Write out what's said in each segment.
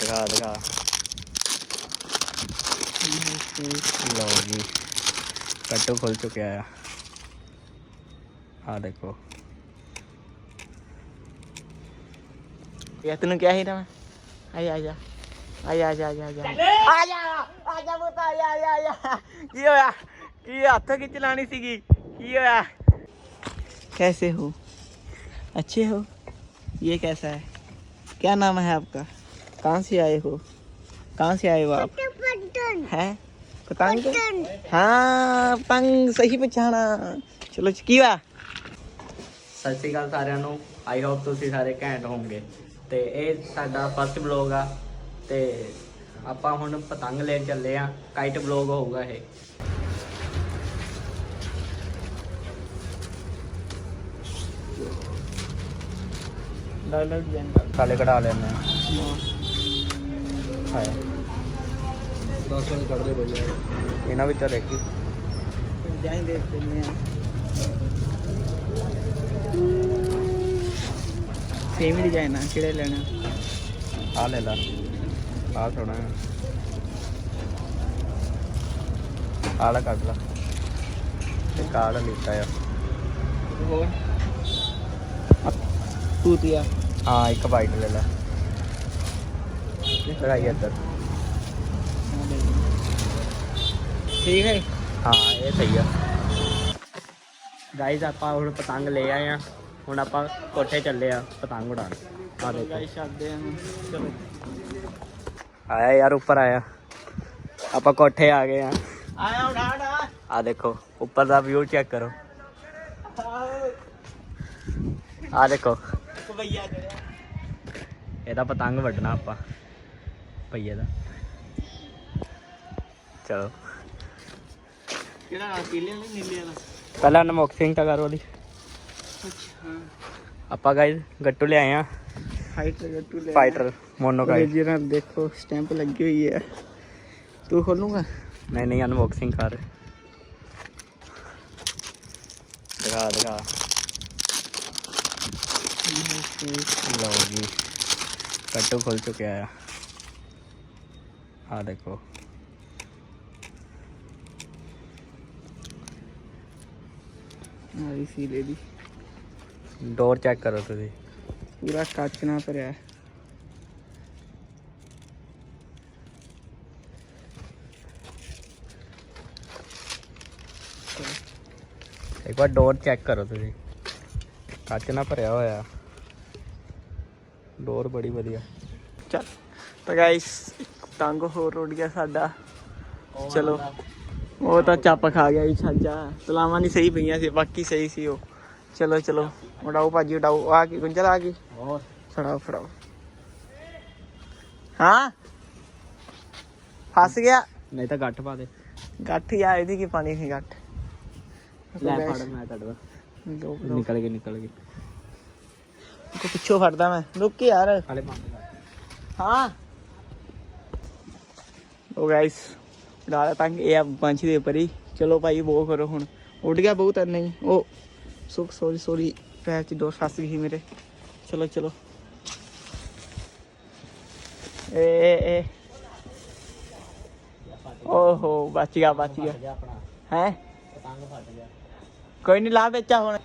दिखा दिखा लो जी कट्टू खुल चुके हैं। हाँ देखो यार तेन क्या ही ना आजा आजा आजा आजा आजा आजा आजा आजा बता आजा आजा आजा की होया की हाथ की चलानी सीगी की होया। कैसे हो? अच्छे हो? ये कैसा है? क्या नाम है आपका? कहाँ से आए हो? कहाँ से आए हो आप? हैं पतंग? हाँ पतंग सही पहचाना। चलो की वा सत श्री अकाल सारिਆਂ ਨੂੰ। आई होप ਤੁਸੀਂ ਸਾਰੇ ਘੈਂਟ ਹੋਵੋਗੇ। ਤੇ ਇਹ ਸਾਡਾ ਫਸਟ ਬਲੌਗ ਆ ਤੇ ਆਪਾਂ ਹੁਣ ਪਤੰਗ ਲੈਣ ਚੱਲੇ ਆ। ਕਾਈਟ ਬਲੌਗ ਹੋਊਗਾ ਇਹ। ਕਾਲੇ ਕਢਾ ਲੈਣੇ ਆ। ਹਾਂ 10 ਵਾਲੇ ਕੱਢਦੇ ਬਈ ਇਹਨਾਂ ਵਿੱਚੋਂ ਦੇਖੀ डिजाइन देख लेते हैं। सेम ही डिजाइन है किड़े लेना ਆ ਲੈ ਲਾ ਆ ਸੋਹਣਾ ਆਲਾ ਕੱਢ ਲਾ ਤੇ ਕਾਲਾ ਲਿੱਤਾ ਆ और तूतिया ਹਾਂ ਇੱਕ ਵਾਈਟ ਲੈ ਲਾ ਲਗਾਈ ਇੱਧਰ ठीक है। ਹਾਂ ਇਹ ਸਹੀ ਆ। ਗਾਈਜ਼ ਆਪਾਂ ਹੁਣ ਪਤੰਗ ਲੈ ਆਏ ਆ। ਹੁਣ ਆਪਾਂ ਕੋਠੇ ਚੱਲੇ ਆ ਪਤੰਗ ਉਡਾਣ। ਆ ਦੇਖੋ गाइस आते हैं चलो ਆਇਆ ਯਾਰ ਉੱਪਰ ਆਇਆ ਆਪਾਂ ਕੋਠੇ ਆ ਗਏ ਆ। आया उठा उठा ਆ ਦੇਖੋ ਉੱਪਰ ਦਾ ਵਿਊ ਚੈੱਕ ਕਰੋ। ਆ ਦੇਖੋ भैया चले ਇਹਦਾ ਪਤੰਗ ਵੱਢਣਾ ਆਪਾਂ ਭਈਏ ਦਾ। ਚਲੋ ਕਿਹੜਾ ਪੀਲੇ ਵਾਲਾ ਨੀਲੇ ਵਾਲਾ? ਪਹਿਲਾਂ ਅਨਬਾਕਸਿੰਗ ਤਾਂ ਕਰੋ ਉਹਦੀ। ਅੱਛਾ ਆਪਾਂ ਗਾਈਜ਼ ਗੱਟੂ ਲਿਆਏ ਆ फाइटर टू ले फाइटर मोनो का। ओरिजिनल देखो स्टैंप लगी हुई है। तू खोलूंगा? नहीं नहीं अनबॉक्सिंग कर दिखा दिखा लो जी कट्टू खुल चुके हैं। हाँ देखो इसी ले ली। डोर चेक करो तुझे पूरा काचना भरिया है। एक बार डोर चेक करो तुझे ਕੱਚ ਨਾਲ ਭਰਿਆ ਹੋਇਆ। ਡੋਰ ਬੜੀ ਵਧੀਆ। चल तो गाइस तंग होर उड़ गया साडा। चलो वो तो चप खा गया जी छाजा। तलावां नहीं सही पईयां सी बाकी सही सी वो। चलो चलो उड़ाओ भाजी उड़ाओ। आ गई गुंजल आ गई। और फड़ाओ फड़ाओ। हाँ फस गया नहीं तो ਗੱਠ ਪਾ ਦੇ। गठ ही आए की पानी थी गठ ਲੈ ਫੜ ਮੈਂ ਕੱਢਦਾ। ਨਿਕਲ ਗਏ को पिछो फटदा मैं रुक यार। ਹਾਲੇ ਬੰਦ ਕਰ। हाँ ओ गाइस डाला तंग ये पंछी दे ऊपर ही। चलो भाई वो करो हुन उड़ गया बहुत नहीं ओ सुख सॉरी सॉरी पैर च डोर फस गई मेरे। चलो चलो ए ओहो बच गया अपना हैं ਪਤੰਗ ਫਟ ਗਿਆ। कोई नहीं ला बेचा हुन।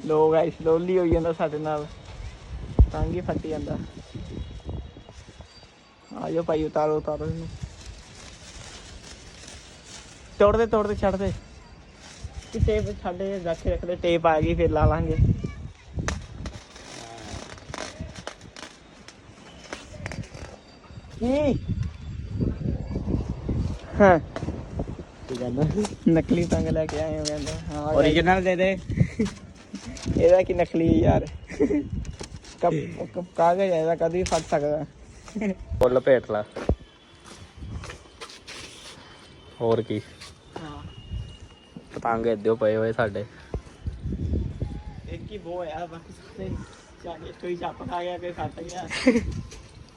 लो गाइस लोली हो जांदा साडे नाल तंग ही फट जांदा। आ जाओ भाई उतारो उतारो इनू तोड़ दे छड़ दे कि टेप छाड़े रख दे। टेप आ गई फिर ला लांगे। हाँ नकली तंग लेके आए हो कहंदा। हाँ ओरिजिनल दे दे। ਇਹਦਾ ਕੀ ਨਕਲੀ ਯਾਰ ਕਾਗਜ਼ ਇਹਦਾ ਕਦੀ ਫਟ ਸਕਦਾ। ਫੁੱਲ ਭੇਟ ਲਾ ਹੋਰ ਕੀ। ਹਾਂ ਪਤੰਗ ਇੱਦੇ ਪਏ ਹੋਏ ਸਾਡੇ। ਇੱਕ ਹੀ ਬੋ ਆ ਬਾਕੀ ਸਾਰੇ ਚਾਗੇ ਕੋਈ ਚੱਪ ਖਾ ਗਿਆ ਕੋਈ ਫਟ ਗਿਆ।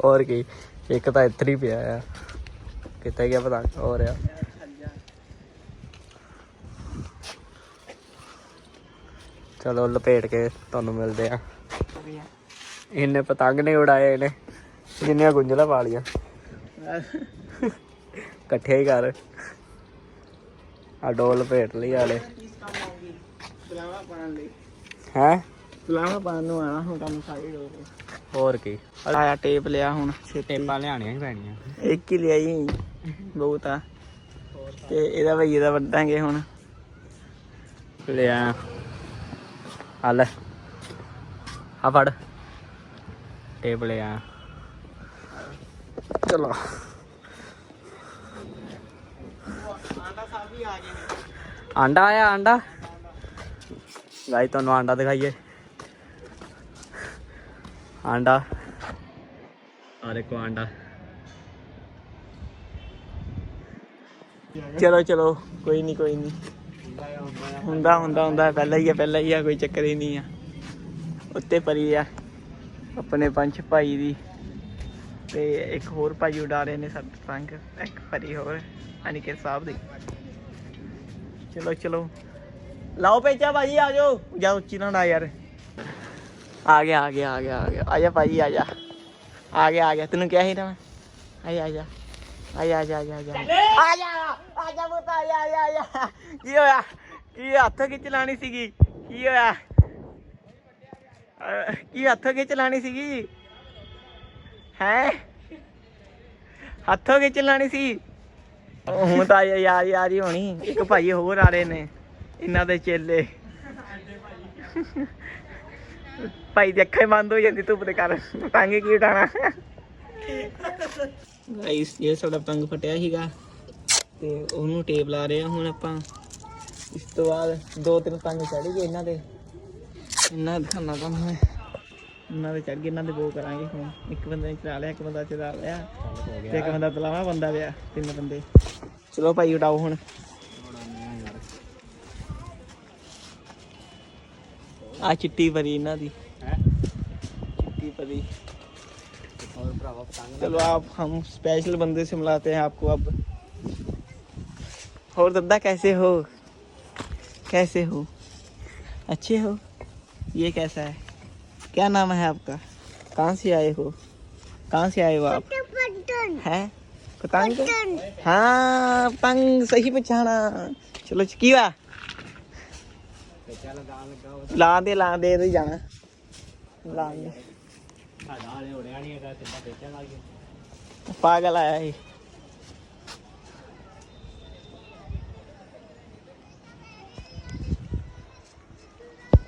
ਹੋਰ ਕੀ ਇੱਕ ਤਾਂ ਇੱਥੇ ਹੀ ਪਿਆ ਆ। ਕਿੱਥੇ ਗਿਆ ਪਤੰਗ ਹੋ ਰਿਹਾ। ਚਲੋ ਲਪੇਟ ਕੇ ਤੁਹਾਨੂੰ ਮਿਲਦੇ ਆ। ਇਹਨੇ ਪਤੰਗ ਨਹੀਂ ਉਡਾਏ ਇਹਨੇ ਜਿੰਨੀਆਂ ਗੁੰਝਲਾਂ ਪਾ ਲੀਆਂ ਇਕੱਠੇ ਹੀ ਕਰ ਆ ਡੋਲ ਭੇਟ ਲਈ ਆਲੇ ਹੈ ਫਲਾਵਾ ਪਾਣ ਨੂੰ ਆਣਾ ਹੁਣ ਕੰਮ ਸਾਈਡ ਹੋ ਗਏ ਹੋਰ ਕੀ ਆਇਆ ਟੇਪ ਲਿਆ ਹੁਣ ਟੇਪਾਂ ਲਿਆਣੀਆਂ ਹੀ ਪੈਣੀਆਂ ਇੱਕ ਹੀ ਲਿਆਈ ਬਹੁਤ ਆ ਤੇ ਇਹਦਾ ਭਈਏ ਦਾ ਵੱਢਾਂਗੇ ਹੁਣ ਲਿਆ ਆ ਲੈ ਆ ਫੜ ਟੇਪ ਲਿਆ ਚਲੋ ਆਂਡਾ ਆਇਆ ਆਂਡਾ ਗਾਈ ਤੁਹਾਨੂੰ ਆਂਡਾ ਦਿਖਾਈਏ ਆਂਡਾ ਆ ਦੇਖੋ ਆਂਡਾ ਚਲੋ ਚਲੋ ਕੋਈ ਨਹੀਂ ਹੁੰਦਾ ਪਹਿਲਾਂ ਹੀ ਆ ਕੋਈ ਚੱਕਰ ਹੀ ਨਹੀਂ ਆ ਉੱਤੇ ਪਰੀ ਆ ਆਪਣੇ ਪੰਜ ਭਾਈ ਦੀ ਤੇ ਇੱਕ ਹੋਰ ਭਾਈ ਉਡਾ ਰਹੇ ਨੇ ਸਾਡੇ ਪਤੰਗ ਇੱਕ ਪਰੀ ਹੋਰ ਅਨਿਕੇਤ ਸਾਹਿਬ ਦੀ ਚਲੋ ਲਾਓ ਪੇਚਾ ਭਾਜੀ ਆ ਜਾਓ ਜਾ ਉੱਚੀ ਨਾ ਡਾ ਯਾਰ ਆ ਗਿਆ ਆ ਜਾ ਭਾਜੀ ਆ ਗਿਆ ਤੈਨੂੰ ਕਿਹਾ ਸੀ ਨਾ ਮੈਂ ਆ ਜਾ ਬਤਾ ਆ ਕੀ ਹੋਇਆ ਕੀ ਹੱਥ ਖਿੱਚ ਲਾਣੀ ਸੀਗੀ ਕੀ ਹੋਇਆ ਕੀ ਹੱਥ ਖਿੱਚ ਲਾਣੀ ਸੀਗੀ ਹੈ ਹੱਥੋਂ ਖਿੱਚ ਲਾਣੀ ਸੀ ਹੁਣ ਤਾਂ ਯਾਰ ਹੀ ਹੋਣੀ ਇੱਕ ਭਾਈ ਹੋਰ ਆ ਰਹੇ ਨੇ ਇਹਨਾਂ ਦੇ ਚੇਲੇ ਭਾਈ ਦੀ ਅੱਖਾਂ ਬੰਦ ਹੋ ਜਾਂਦੀ ਧੁੱਪ ਦੇ ਕਾਰਨ ਪਤੰਗ ਕੀ ਉਡਾਣਾ ਗਾਇਸ ਇਹ ਸਾਡਾ ਪਤੰਗ ਫਟਿਆ ਸੀਗਾ ਤੇ ਉਹਨੂੰ ਟੇਪ ਲਾ ਰਹੇ ਆ ਹੁਣ ਆਪਾਂ ਇਸ ਤੋਂ ਬਾਅਦ 2-3 ਪਤੰਗ ਚੜ ਗਏ ਇਹਨਾਂ ਦੇ ਇਹਨਾਂ ਦਿਖਾਉਣਾ ਤੁਹਾਨੂੰ ਮੈਂ ਇਹਨਾਂ ਦੇ ਚੜ ਗਏ ਇਹਨਾਂ ਦੇ ਬੋ ਕਰਾਂਗੇ ਹੁਣ ਇੱਕ ਬੰਦੇ ਨੇ ਚਲਾ ਲਿਆ ਇੱਕ ਬੰਦਾ ਚਲਾ ਲਿਆ ਤੇ ਇੱਕ ਬੰਦਾ ਤਲਾਵਾ ਬੰਦਾ ਪਿਆ 3 ਬੰਦੇ ਚਲੋ ਭਾਈ ਉਡਾਓ ਹੁਣ ਆ ਚਿੱਟੀ ਪਰੀ ਇਹਨਾਂ ਦੀ चिट्टी परी चलो आप हम स्पेशल बंदे से मिलाते हैं आपको अब और दादा कैसे हो अच्छे हो ये कैसा है क्या नाम है आपका कहाँ से आए हो आप है पतंग हाँ पतंग सही पहचाना चलो चकिया ला दे जाना ला दे पागल आया ही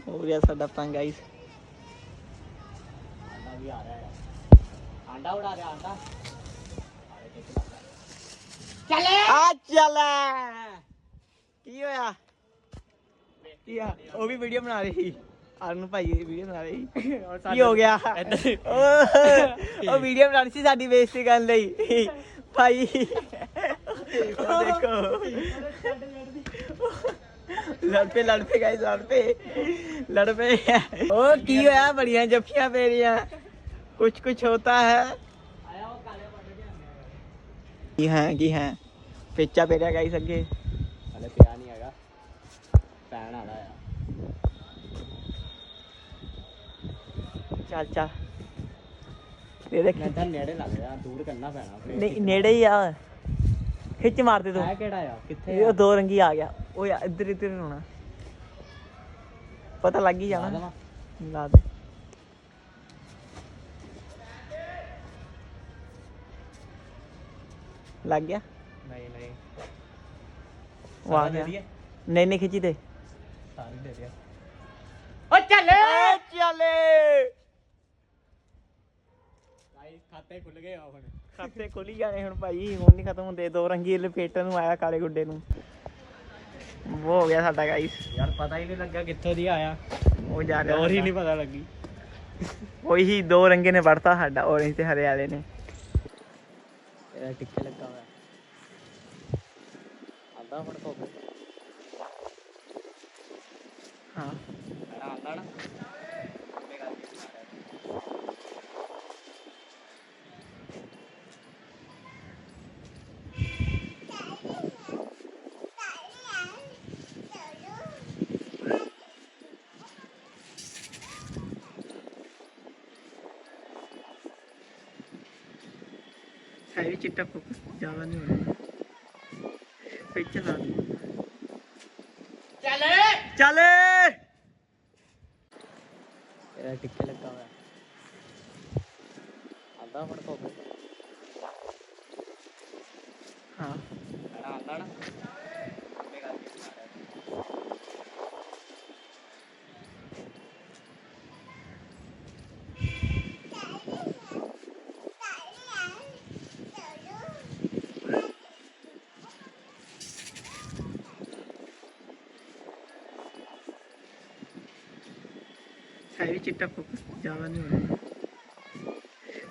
हो गया साडा पतंग गाइस आंडा उड़ा रहा आंडा चले की होया ਉਹ ਵੀ ਵੀਡੀਓ ਬਣਾ ਰਹੀ ਅਰਨ ਭਾਈ ਵੀਡੀਓ ਬਣਾ ਰਹੀ ਕੀ ਹੋ ਗਿਆ ਉਹ ਵੀਡੀਓ ਬਣਾ ਰਹੀ ਸੀ ਸਾਡੀ ਬੇਇੱਜ਼ਤੀ ਕਰਨ ਲਈ ਭਾਈ ਉਹ ਦੇਖੋ ਲੜ ਪਏ ਗਾਇਸ ਲੜ ਪਏ ਉਹ ਕੀ ਹੋਇਆ ਬੜੀਆਂ ਜੱਫੀਆਂ ਪੈ ਰਹੀਆਂ ਕੁਛ ਹੋਤਾ ਹੈ ਕੀ ਹੈ ਪੇਚਾ ਪੈ ਰਿਹਾ ਗਾਇਸ ਅੱਗੇ ਹਲੇ ਪਿਆ ਨਹੀਂ ਹੈਗਾ ਪੈਣ ਵਾਲਾ ਆ ਚੱਲ ਇਹ ਦੇਖ ਮੈਂ ਤਾਂ ਨੇੜੇ ਲੱਗ ਰਿਹਾ ਦੂਰ ਕਰਨਾ ਪੈਣਾ ਨਹੀਂ ਨੇੜੇ ਹੀ ਆ ਖਿੱਚ ਮਾਰਦੇ ਤੂੰ ਇਹ ਕਿਹੜਾ ਆ ਕਿੱਥੇ ਉਹ ਦੋ ਰੰਗੀ ਆ ਗਿਆ ਉਹ ਇੱਧਰ ਨੂੰ ਹੋਣਾ ਪਤਾ ਲੱਗ ਹੀ ਜਾਣਾ ਲਾ ਦੇ ਲੱਗ ਗਿਆ ਨਹੀਂ ਵਾਹ नहीं खिंची दे सारी दे दिया ओ चले गाइस खाते खुल गए ਹੁਣ ਖਾਤੇ ਖੁੱਲ ਹੀ ਜਾਣੇ ਹੁਣ ਭਾਈ ਹੁਣ ਨਹੀਂ ਖਤਮ ਹੁੰਦੇ ਦੋ ਰੰਗੀ ਲਪੇਟਣ ਨੂੰ ਆਇਆ ਕਾਲੇ ਗੁੱਡੇ ਨੂੰ ਉਹ ਹੋ ਗਿਆ ਸਾਡਾ ਗਾਈਸ ਯਾਰ ਪਤਾ ਹੀ ਨਹੀਂ ਲੱਗਾ ਕਿੱਥੋਂ ਦੀ ਆਇਆ ਉਹ ਜਾ ਰਿਹਾ ਹੋਰ ਹੀ ਨਹੀਂ ਪਤਾ ਲੱਗੀ ਉਹੀ ਦੋ ਰੰਗੇ ਨੇ ਵੜਤਾ ਸਾਡਾ ਔਰੇਂਜ ਤੇ ਹਰੇ ਵਾਲੇ ਨੇ ਇਹ ਟਿੱਕੇ ਲੱਗਾ ਹੋਇਆ ਆਂਦਾ ਹੁਣ ਕੋਕ हाँ है भी चिट्टा फोकस ज्यादा नहीं होना फिर चला चले चले तेरा टिक्के लगा हुआ आंदा फड़ फोकस हाँ आंदा ना अपने घर के बना है भी चिट्टा फोकस ज्यादा नहीं होना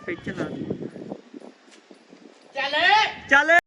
फिर चला चले चले